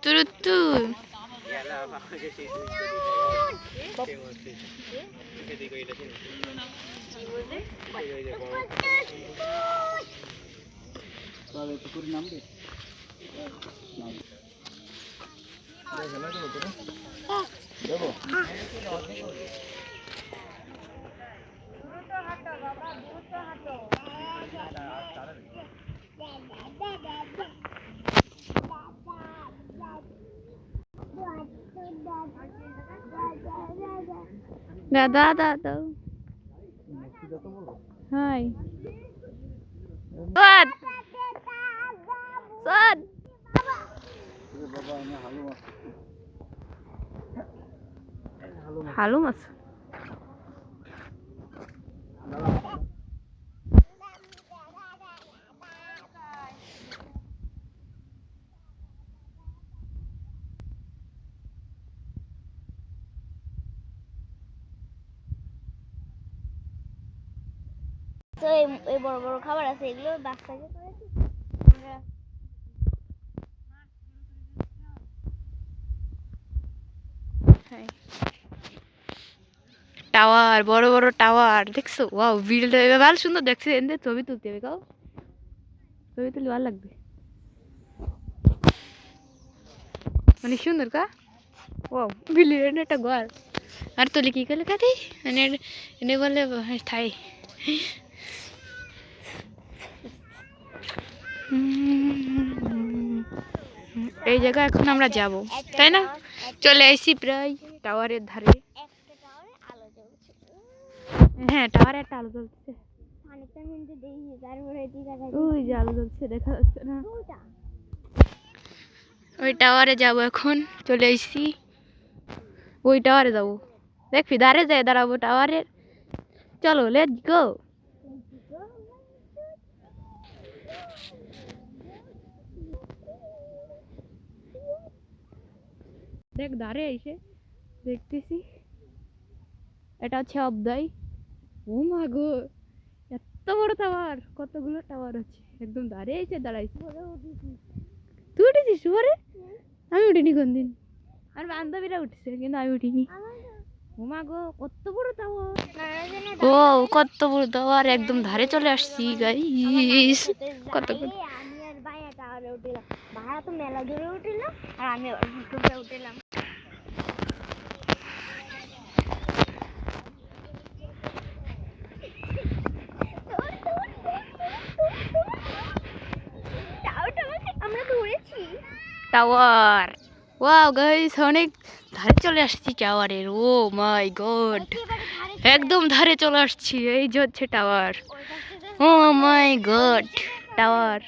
তুরুতু দাদা দাদা হাই সদ সদ হালু মাছ তো এই বড় বড় খাবার আছে, এগুলো বাচ্চাকে করেছি টাওয়ার, বড় বড় টাওয়ার দেখছো? ওয়াও, ভিডিওটা ভালো সুন্দর দেখছে। এনে ছবি তুলতে হবে, কাও ছবি তুললে ভালো লাগবে, মানে সুন্দর কা। ওয়াও, বিলিয়ন একটা ঘর। আর তুলি কি করলে কাদি এনে এনে বলে থাই। এই জায়গা এখন আমরা যাব, তাই না? চলে আসি প্রায় টাওয়ারের ধারে। একটা টাওয়ারে আলো জ্বলছে। হ্যাঁ, টাওয়ারে একটা আলো জ্বলছে। খানিকটা মিনিটে দেখি, তারপরে ওই যে আলো জ্বলছে, দেখা যাচ্ছে না? ওই টাওয়ারে যাব এখন, চলে আসছি। ওই টাওয়ারে যাবো, দেখবি ধারে যায় দাঁড়াবো টাওয়ারের। চলো, লেটস গো। দেখ ধারে এসে দেখতেছি, এটা হচ্ছে অবদাই। ও মা গো, এত বড় টাওয়ার! কতগুলো টাওয়ার আছে, একদম ধারে এসে দাঁড়াইছি। তুই উঠেছিস উপরে? আমি উঠিনি কোনদিন, আর বান্ধবীরা উঠছে, কিন্তু আমি উঠিনি। ও মা গো, কত বড় টাওয়ার! ও কত বড় টাওয়ার, একদম ধারে চলে আসছি গাইস। কত আমি আর ভাইয়া টাওয়ারে উঠলাম, ভাইয়া তো মেলা দূরে উঠলো আর আমি উঠলাম। আমরা তো উড়েছি টাওয়ার। ওয়াও গাইস, অনেক ধারে চলে আসছি টাওয়ারের। ও মাই গড, একদম ধারে চলে আসছি। এই যে হচ্ছে টাওয়ার। ও মাই গড, টাওয়ার।